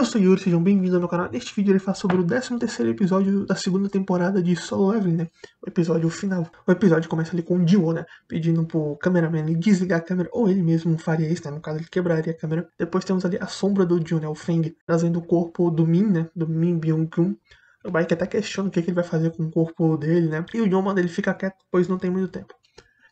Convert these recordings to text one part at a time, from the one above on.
Eu sou o Yuri, sejam bem-vindos ao meu canal. Neste vídeo ele fala sobre o 13º episódio da segunda temporada de Solo Leveling, né? O episódio final. O episódio começa ali com o Dio, né? Pedindo pro cameraman desligar a câmera, ou ele mesmo faria isso, né? No caso ele quebraria a câmera. Depois temos ali a sombra do Dio, né? O Feng, trazendo o corpo do Min, né? Do Min Byung-gun. O Baek até questiona o que ele vai fazer com o corpo dele, né? E o Dio manda ele ficar quieto, pois não tem muito tempo.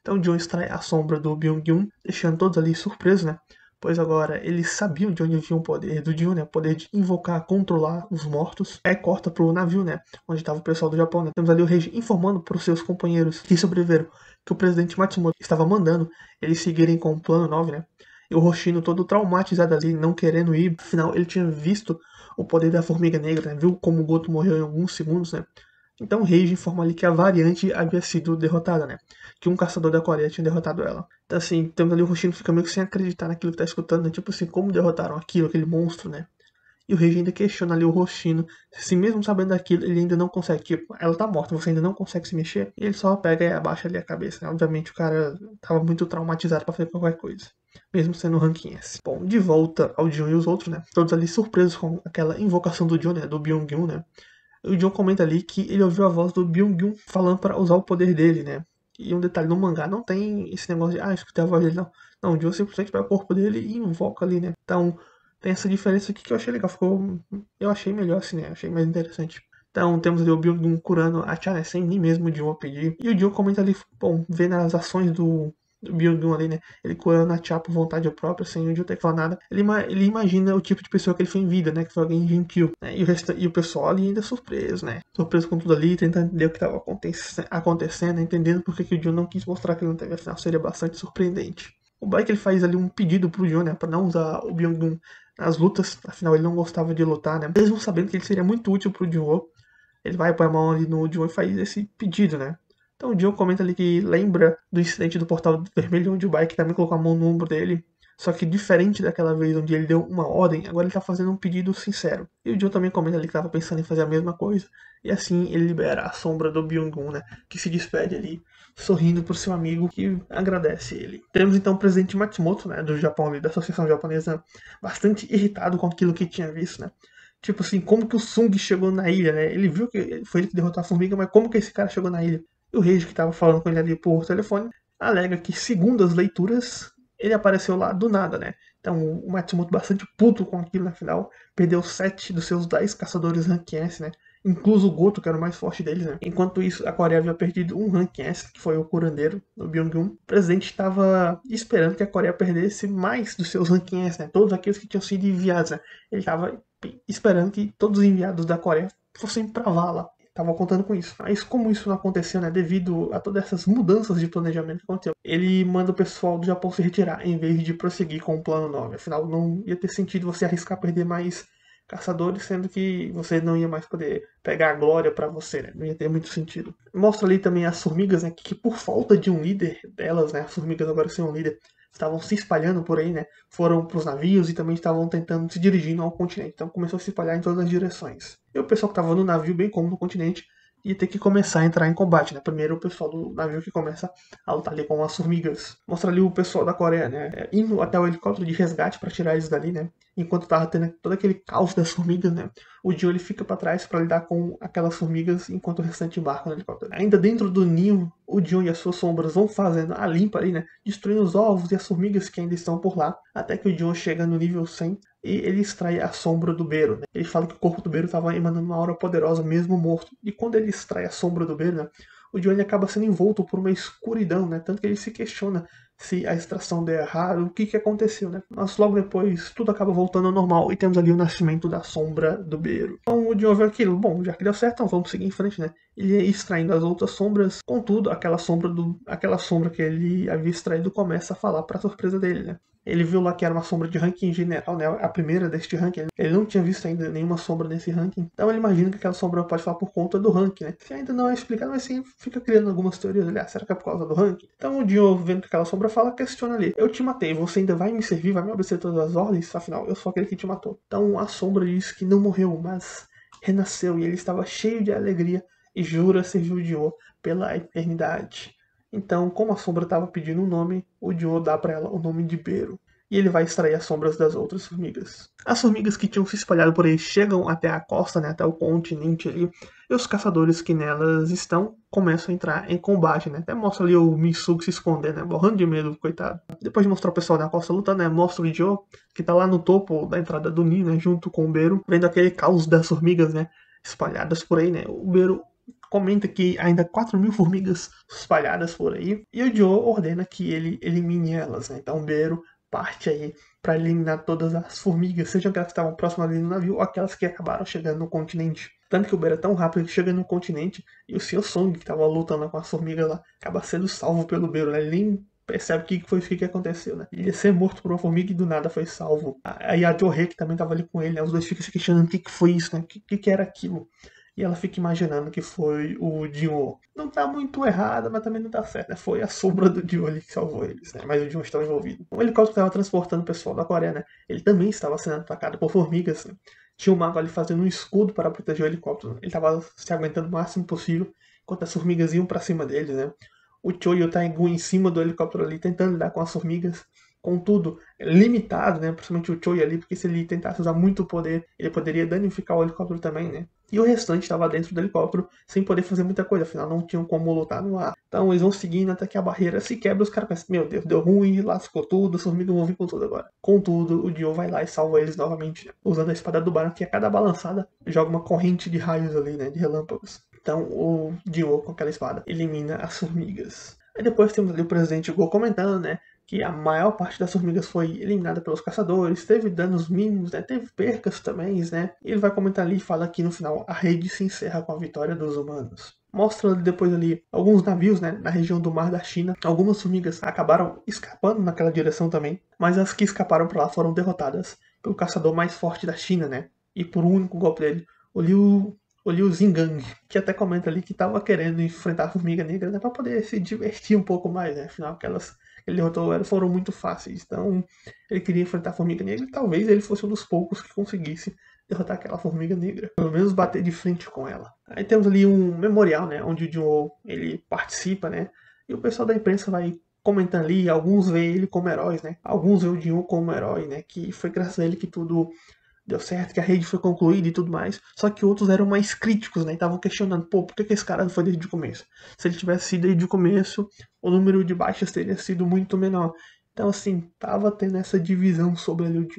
Então o Dio extrai a sombra do Byung-gun, deixando todos ali surpresos, né? Pois agora eles sabiam de onde vinha o poder do Dio, né? O poder de invocar, controlar os mortos. Aí corta pro navio, né? Onde estava o pessoal do Japão, né? Temos ali o Reiji informando para os seus companheiros que sobreviveram que o presidente Matsumoto estava mandando eles seguirem com o plano 9, né? E o Hoshino todo traumatizado ali, não querendo ir. Afinal, ele tinha visto o poder da Formiga Negra, né? Viu como o Goto morreu em alguns segundos, né? Então o Reiji informa ali que a variante havia sido derrotada, né? Que um caçador da Coreia tinha derrotado ela. Então assim, temos ali o Hoshino fica meio que sem acreditar naquilo que tá escutando, né? Tipo assim, como derrotaram aquilo, aquele monstro, né? E o Reiji ainda questiona ali o Hoshino, se mesmo sabendo daquilo, ele ainda não consegue, tipo, ela tá morta, você ainda não consegue se mexer. E ele só pega e abaixa ali a cabeça, né? Obviamente o cara tava muito traumatizado pra fazer qualquer coisa. Mesmo sendo ranking S. Bom, de volta ao Jun e os outros, né? Todos ali surpresos com aquela invocação do Jun, né? Do Byung-gun, né? O John comenta ali que ele ouviu a voz do Byung-gun falando para usar o poder dele, né? E um detalhe, no mangá não tem esse negócio de, escutei a voz dele, não. Não, o John simplesmente pega o corpo dele e invoca ali, né? Então, tem essa diferença aqui que eu achei legal. Eu achei melhor assim, né? Achei mais interessante. Então, temos ali o Byung-gun curando a Chana sem nem mesmo o John pedir. E o John comenta ali, bom, vendo as ações do Byung-gun ali, né? Ele curando a Chá por vontade própria, sem o John ter que falar nada. Ele imagina o tipo de pessoa que ele foi em vida, né? Que foi alguém gentil, né? E o pessoal ali ainda surpreso, né? Surpreso com tudo ali, tentando entender o que estava acontecendo, entendendo por que o John não quis mostrar que ele não teve, afinal seria bastante surpreendente. O Baek ele faz ali um pedido pro John, né? Pra não usar o Byung-gun nas lutas, afinal ele não gostava de lutar, né? Mesmo sabendo que ele seria muito útil pro John, ele vai pôr a mão ali no John e faz esse pedido, né? Então o John comenta ali que lembra do incidente do Portal Vermelho, onde o Baek também colocou a mão no ombro dele. Só que diferente daquela vez onde ele deu uma ordem, agora ele tá fazendo um pedido sincero. E o John também comenta ali que tava pensando em fazer a mesma coisa. E assim ele libera a sombra do Byung-gun, né? Que se despede ali, sorrindo pro seu amigo que agradece ele. Temos então o presidente Matsumoto, né? Do Japão ali, da Associação Japonesa, bastante irritado com aquilo que tinha visto, né? Tipo assim, como que o Sung chegou na ilha, né? Ele viu que foi ele que derrotou a formiga, mas como que esse cara chegou na ilha? E o Reiji, que tava falando com ele ali por telefone, alega que, segundo as leituras, ele apareceu lá do nada, né? Então o Matsumoto bastante puto com aquilo na final, perdeu 7 dos seus 10 caçadores Rank S, né? Incluso o Goto, que era o mais forte deles, né? Enquanto isso, a Coreia havia perdido um Rank S, que foi o curandeiro, o Byung-gun. O presidente estava esperando que a Coreia perdesse mais dos seus Rank S, né? Todos aqueles que tinham sido enviados, né? Ele estava esperando que todos os enviados da Coreia fossem pra vala. Tava contando com isso. Mas como isso não aconteceu, né, devido a todas essas mudanças de planejamento que aconteceu, ele manda o pessoal do Japão se retirar em vez de prosseguir com o plano 9. Afinal, não ia ter sentido você arriscar perder mais caçadores, sendo que você não ia mais poder pegar a glória pra você, né? Não ia ter muito sentido. Mostra ali também as formigas, né, que por falta de um líder delas, né, as formigas agora sem um líder, estavam se espalhando por aí, né? Foram para os navios e também estavam tentando se dirigindo ao continente. Então começou a se espalhar em todas as direções. E o pessoal que estava no navio, bem como no continente, ia ter que começar a entrar em combate, né? Primeiro o pessoal do navio que começa a lutar ali com as formigas. Mostra ali o pessoal da Coreia, né? Indo até o helicóptero de resgate para tirar eles dali, né? Enquanto tava tendo todo aquele caos das formigas, né? O Dio ele fica para trás para lidar com aquelas formigas enquanto o restante embarca no helicóptero. Ainda dentro do ninho, o Dio e as suas sombras vão fazendo a limpa ali, né? Destruindo os ovos e as formigas que ainda estão por lá. Até que o Dio chega no nível 100 e ele extrai a sombra do Beiro, né? Ele fala que o corpo do Beiro estava emanando uma aura poderosa mesmo morto. E quando ele extrai a sombra do Beiro, né? O Dio acaba sendo envolto por uma escuridão, né? Tanto que ele se questiona se a extração der errado, o que aconteceu, né? Mas logo depois tudo acaba voltando ao normal e temos ali o nascimento da sombra do Beiro. Então o Dio vê aquilo, bom, já que deu certo, então vamos seguir em frente, né? Ele ia extraindo as outras sombras, contudo, aquela sombra que ele havia extraído começa a falar para surpresa dele, né? Ele viu lá que era uma sombra de ranking geral, né? A primeira deste ranking. Ele não tinha visto ainda nenhuma sombra nesse ranking. Então ele imagina que aquela sombra pode falar por conta do ranking, né? Se ainda não é explicado, mas sim fica criando algumas teorias. Aliás, será que é por causa do ranking? Então o Dio, vendo que aquela sombra fala, questiona ali. Eu te matei, você ainda vai me servir, vai me obedecer todas as ordens? Afinal, eu sou aquele que te matou. Então a sombra diz que não morreu, mas renasceu. E ele estava cheio de alegria e jura servir o Dio pela eternidade. Então, como a sombra estava pedindo um nome, o Dio dá para ela o nome de Beiro. e ele vai extrair as sombras das outras formigas. As formigas que tinham se espalhado por aí chegam até a costa, né, até o continente ali, e os caçadores que nelas estão começam a entrar em combate, né? Até mostra ali o Misugi se esconder, né? Morrendo de medo, coitado. Depois de mostrar o pessoal da costa lutando, né? Mostra o Joe, que tá lá no topo da entrada do ninho, né? Junto com o Beru, vendo aquele caos das formigas, né? Espalhadas por aí, né? O Beru comenta que ainda 4.000 formigas espalhadas por aí, e o Joe ordena que ele elimine elas, né? Então o Beru parte aí para eliminar todas as formigas, sejam aquelas que estavam próximas ali no navio ou aquelas que acabaram chegando no continente. Tanto que o Beru é tão rápido que chega no continente e o Sr. Song, que estava lutando com as formigas lá, acaba sendo salvo pelo Beru, né? Ele nem percebe o que foi que aconteceu, né? Ele ia ser morto por uma formiga e do nada foi salvo. Aí a Joe, que também estava ali com ele, né? Os dois ficam se questionando o que foi isso, né? O que era aquilo? E ela fica imaginando que foi o Dio. Não tá muito errada, mas também não tá certo, né? Foi a sombra do Dio ali que salvou eles, né? Mas o Dio estava envolvido. O helicóptero que estava transportando o pessoal da Coreia, né? Ele também estava sendo atacado por formigas, né? Tinha um mago ali fazendo um escudo para proteger o helicóptero. Ele estava se aguentando o máximo possível, enquanto as formigas iam para cima deles, né? O Cho e o Taegu em cima do helicóptero ali, tentando lidar com as formigas. Contudo, limitado, né? Principalmente o Choi ali, porque se ele tentasse usar muito poder, ele poderia danificar o helicóptero também, né? E o restante estava dentro do helicóptero, sem poder fazer muita coisa, afinal não tinham como lutar no ar. Então eles vão seguindo até que a barreira se quebra, os caras pensam, meu Deus, deu ruim, lascou tudo, as formigas vão vir com tudo agora. Contudo, o Dio vai lá e salva eles novamente, né? Usando a espada do Barão, que a cada balançada joga uma corrente de raios ali, né? De relâmpagos. Então o Dio, com aquela espada, elimina as formigas. Aí depois temos ali o presidente Go comentando, né? Que a maior parte das formigas foi eliminada pelos caçadores, teve danos mínimos, né, teve percas também, né, e ele vai comentar ali e fala que no final a rede se encerra com a vitória dos humanos. Mostra depois ali alguns navios, né, na região do mar da China. Algumas formigas acabaram escapando naquela direção também, mas as que escaparam para lá foram derrotadas pelo caçador mais forte da China, né, e por um único golpe dele, o Liu Zingang, que até comenta ali que estava querendo enfrentar a formiga negra, né, para poder se divertir um pouco mais, né, afinal aquelas ele derrotou ela foram muito fáceis. Então, ele queria enfrentar a Formiga Negra e talvez ele fosse um dos poucos que conseguisse derrotar aquela Formiga Negra. Pelo menos bater de frente com ela. Aí temos ali um memorial, né? Onde o Jun-Ho, ele participa, né? E o pessoal da imprensa vai comentando ali, alguns veem ele como heróis, né? Alguns veem o Jun-Ho como herói, né? Que foi graças a ele que tudo deu certo, que a rede foi concluída e tudo mais. Só que outros eram mais críticos, né? E estavam questionando, pô, por que esse cara não foi desde o começo? Se ele tivesse sido desde o começo, o número de baixas teria sido muito menor. Então, assim, tava tendo essa divisão sobre ele.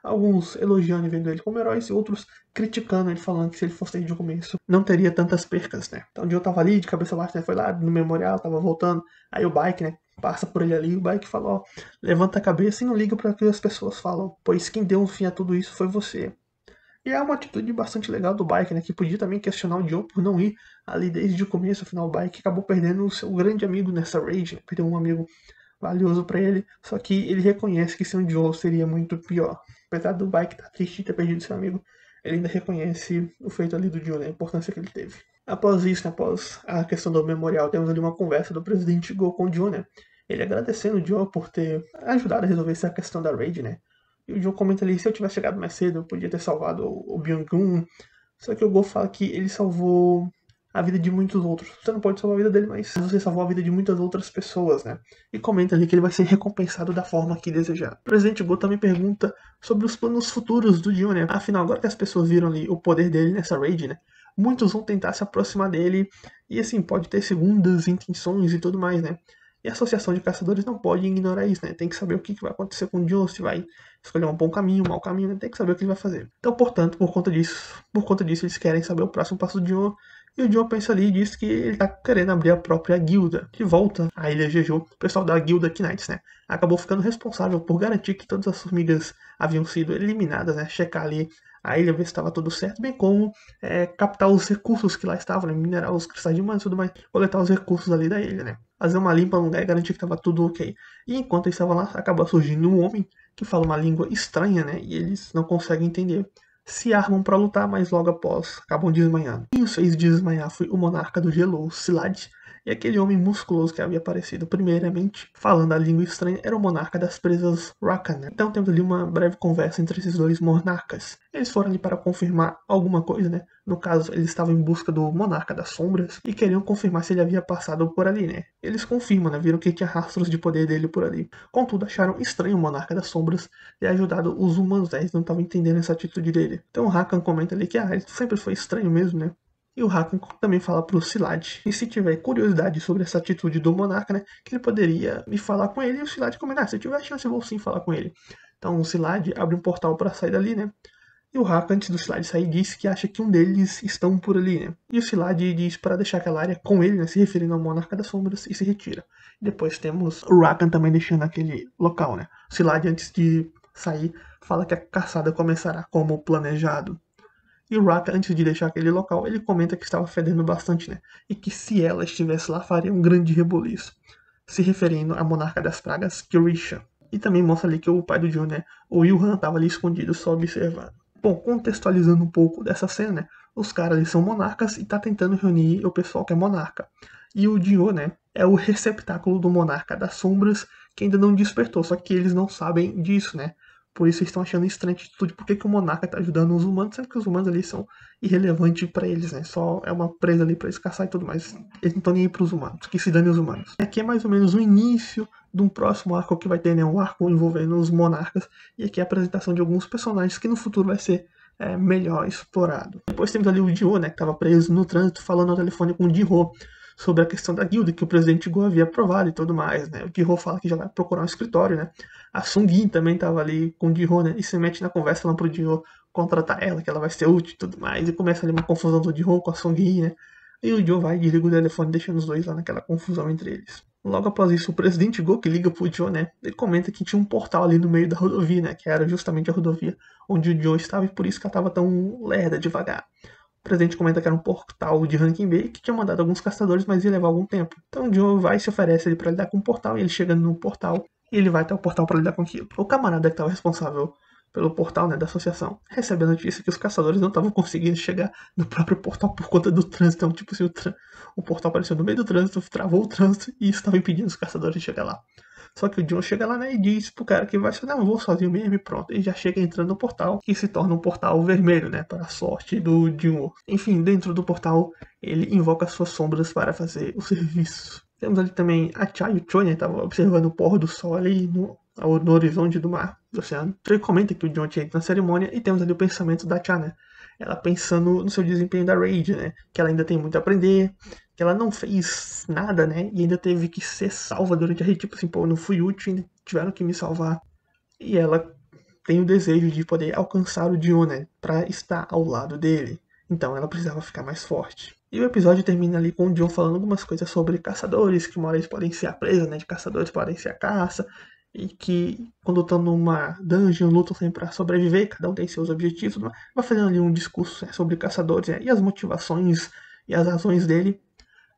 Alguns elogiando e vendo ele como herói, e outros criticando ele, falando que se ele fosse desde o começo, não teria tantas percas, né? Então, o Dio tava ali, de cabeça baixa, né? Foi lá no memorial, tava voltando. Aí o Bike, né? Passa por ele ali, e o Bike fala, ó, levanta a cabeça e não liga para o que as pessoas falam, pois quem deu um fim a tudo isso foi você. E é uma atitude bastante legal do Bike, né? Que podia também questionar o Dio por não ir ali desde o começo, afinal o Bike acabou perdendo o seu grande amigo nessa raid, né? Perdeu um amigo valioso para ele, só que ele reconhece que sem o Dio seria muito pior. Apesar do Bike estar triste de ter perdido seu amigo, ele ainda reconhece o feito ali do Dio, né? A importância que ele teve. Após isso, né, após a questão do memorial, temos ali uma conversa do presidente Go com o Dio, né? Ele agradecendo o Dio por ter ajudado a resolver essa questão da raid, né? E o Dio comenta ali, se eu tivesse chegado mais cedo, eu podia ter salvado o Byung-gun. Só que o Go fala que ele salvou a vida de muitos outros. Você não pode salvar a vida dele, mas você salvou a vida de muitas outras pessoas, né? E comenta ali que ele vai ser recompensado da forma que desejar. O presidente Go também pergunta sobre os planos futuros do Dio, né? Afinal, agora que as pessoas viram ali o poder dele nessa raid, né? Muitos vão tentar se aproximar dele e, assim, pode ter segundas intenções e tudo mais, né? E a Associação de Caçadores não pode ignorar isso, né? Tem que saber o que vai acontecer com o Dio, se vai escolher um bom caminho, um mau caminho, né? Tem que saber o que ele vai fazer. Então, portanto, por conta disso, eles querem saber o próximo passo do Dio. E o Dio pensa ali e diz que ele tá querendo abrir a própria guilda. De volta à Ilha Jeju, o pessoal da guilda Knights, né? Acabou ficando responsável por garantir que todas as formigas haviam sido eliminadas, né? Checar ali a ilha, ver se estava tudo certo, bem como captar os recursos que lá estavam, né? Minerar os cristais de mana e tudo mais, coletar os recursos ali da ilha, né? Fazer uma limpa no lugar e garantir que estava tudo ok. E enquanto eles estavam lá, acabou surgindo um homem que fala uma língua estranha, né? E eles não conseguem entender. Se armam para lutar, mas logo após acabam desmanhando. Quem os fez desmanhar foi o monarca do gelo, o Silad. E aquele homem musculoso que havia aparecido primeiramente, falando a língua estranha, era o monarca das presas Rakan, né? Então temos ali uma breve conversa entre esses dois monarcas. Eles foram ali para confirmar alguma coisa, né? No caso, eles estavam em busca do monarca das sombras e queriam confirmar se ele havia passado por ali, né? Eles confirmam, né? Viram que tinha rastros de poder dele por ali. Contudo, acharam estranho o monarca das sombras ter ajudado os humanos, né? Eles não estavam entendendo essa atitude dele. Então o Rakan comenta ali que ele sempre foi estranho mesmo, né? E o Hakan também fala pro Silad. E se tiver curiosidade sobre essa atitude do monarca, né, que ele poderia me falar com ele, e o Silad comenta, se eu tiver chance eu vou sim falar com ele. Então o Silad abre um portal para sair dali, né? E o Hakan, antes do Silad sair, disse que acha que um deles estão por ali, né? E o Silad diz para deixar aquela área com ele, né, se referindo ao monarca das sombras, e se retira. Depois temos o Rakan também deixando aquele local, né? O Silad, antes de sair, fala que a caçada começará como planejado. E o Raka, antes de deixar aquele local, ele comenta que estava fedendo bastante, né? E que se ela estivesse lá, faria um grande reboliço. Se referindo à monarca das pragas, Kirisha. E também mostra ali que o pai do John, né? O Ilhan, estava ali escondido, só observando. Bom, contextualizando um pouco dessa cena, né? Os caras ali são monarcas e tá tentando reunir o pessoal que é monarca. E o Dio, né? É o receptáculo do monarca das sombras que ainda não despertou, só que eles não sabem disso, né? Por isso eles estão achando estranha atitude. Por que o monarca tá ajudando os humanos, sendo que os humanos ali são irrelevantes pra eles, né? Só é uma presa ali pra eles caçar e tudo mais. Eles não estão nem aí pros humanos, que se dane os humanos. Aqui é mais ou menos o início de um próximo arco que vai ter, né? Um arco envolvendo os monarcas. E aqui é a apresentação de alguns personagens que no futuro vai ser melhor explorado. Depois temos ali o Dio, né? Que estava preso no trânsito, falando ao telefone com o Jiho sobre a questão da guilda, que o presidente Go havia aprovado e tudo mais, né? O Jiho fala que já vai procurar um escritório, né? A Sungin também tava ali com o Jiho, né? E se mete na conversa falando pro Jiho contratar ela, que ela vai ser útil e tudo mais. E começa ali uma confusão do Jiho com a Sungin, né? E o Jiho vai e desliga o telefone, deixando os dois lá naquela confusão entre eles. Logo após isso, o presidente Go, que liga pro Joe, né? Ele comenta que tinha um portal ali no meio da rodovia, né? Que era justamente a rodovia onde o Joe estava e por isso que ela estava tão lerda, devagar. O presidente comenta que era um portal de Rankin Bay que tinha mandado alguns caçadores, mas ia levar algum tempo. Então o Joe vai e se oferece ali para lidar com o portal, e ele chega no portal e ele vai até o portal para lidar com aquilo. O camarada que estava responsável pelo portal, né, da associação, recebe a notícia que os caçadores não estavam conseguindo chegar no próprio portal por conta do trânsito. Então, tipo, se o portal apareceu no meio do trânsito, travou o trânsito e isso estava impedindo os caçadores de chegar lá. Só que o John chega lá, né, e diz pro cara que vai ser, não, eu vou sozinho mesmo e pronto. Ele já chega entrando no portal, que se torna um portal vermelho, né, para a sorte do John. Enfim, dentro do portal, ele invoca suas sombras para fazer o serviço. Temos ali também a Chai e o Choi, né, tava observando o pôr do sol ali no horizonte do mar, do oceano. Choi comenta que o John tinha ido na cerimônia e temos ali o pensamento da Chai, né, ela pensando no seu desempenho da Raid, né, que ela ainda tem muito a aprender, que ela não fez nada, né? E ainda teve que ser salva durante a rede. Tipo assim, pô, eu não fui útil, ainda tiveram que me salvar. E ela tem o desejo de poder alcançar o Dion, né? Pra estar ao lado dele. Então ela precisava ficar mais forte. E o episódio termina ali com o Dion falando algumas coisas sobre caçadores, que uma hora eles podem ser a presa, né? De caçadores podem ser a caça. E que quando estão numa dungeon, lutam sempre pra sobreviver, cada um tem seus objetivos. Vai fazendo ali um discurso, né, sobre caçadores, né, e as motivações e as razões dele.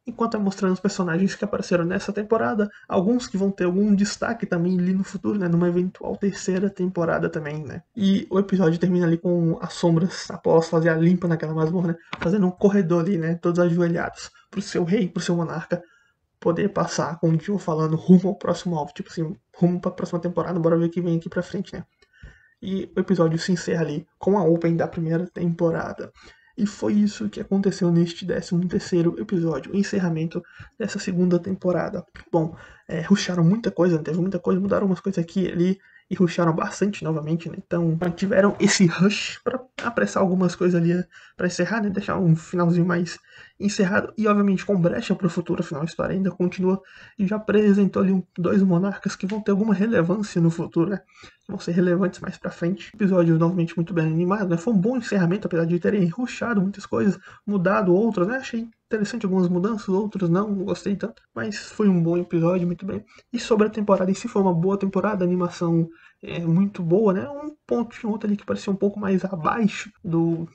Enquanto é mostrando os personagens que apareceram nessa temporada, alguns que vão ter algum destaque também ali no futuro, né, numa eventual terceira temporada também, né. E o episódio termina ali com as sombras, após fazer a limpa naquela masmorra, né, fazendo um corredor ali, né, todos ajoelhados, pro seu rei, pro seu monarca, poder passar, como o Dio falando, rumo ao próximo alvo, tipo assim, rumo pra próxima temporada, bora ver o que vem aqui pra frente, né. E o episódio se encerra ali com a open da primeira temporada. E foi isso que aconteceu neste 13º episódio, o encerramento dessa segunda temporada. Bom, rusharam muita coisa, teve muita coisa, mudaram umas coisas aqui e ali, e rusharam bastante novamente, né? Então tiveram esse rush para apressar algumas coisas ali para encerrar, né? Deixar um finalzinho mais encerrado e obviamente com brecha para o futuro, afinal a história ainda continua e já apresentou ali dois monarcas que vão ter alguma relevância no futuro, né? Vão ser relevantes mais pra frente. Episódio novamente muito bem animado, né? Foi um bom encerramento, apesar de terem rushado muitas coisas, mudado outras, né? Achei interessante algumas mudanças, outras não gostei tanto, mas foi um bom episódio, muito bem. E sobre a temporada em si, foi uma boa temporada, a animação muito boa, né? Um ponto de outro ali que parecia um pouco mais abaixo do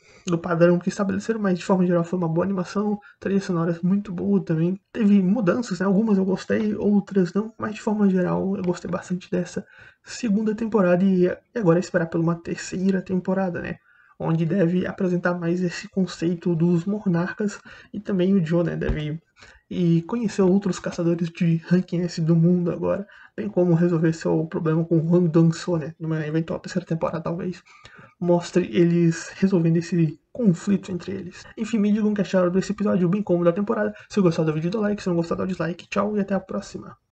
padrão que estabeleceram, mas de forma geral foi uma boa animação, trilha sonora muito boa também. Teve mudanças, né? Algumas eu gostei, outras não, mas de forma geral eu gostei bastante dessa segunda temporada e agora é esperar por uma terceira temporada, né? Onde deve apresentar mais esse conceito dos monarcas e também o Joe, né? Deve e conhecer outros caçadores de ranking S do mundo agora, bem como resolver seu problema com Hwang Dong-so, né, numa eventual terceira temporada talvez, mostre eles resolvendo esse conflito entre eles. Enfim, me digam o que acharam desse episódio, bem como da temporada. Se gostou do vídeo, dá like, se não gostou, dá dislike. Tchau e até a próxima.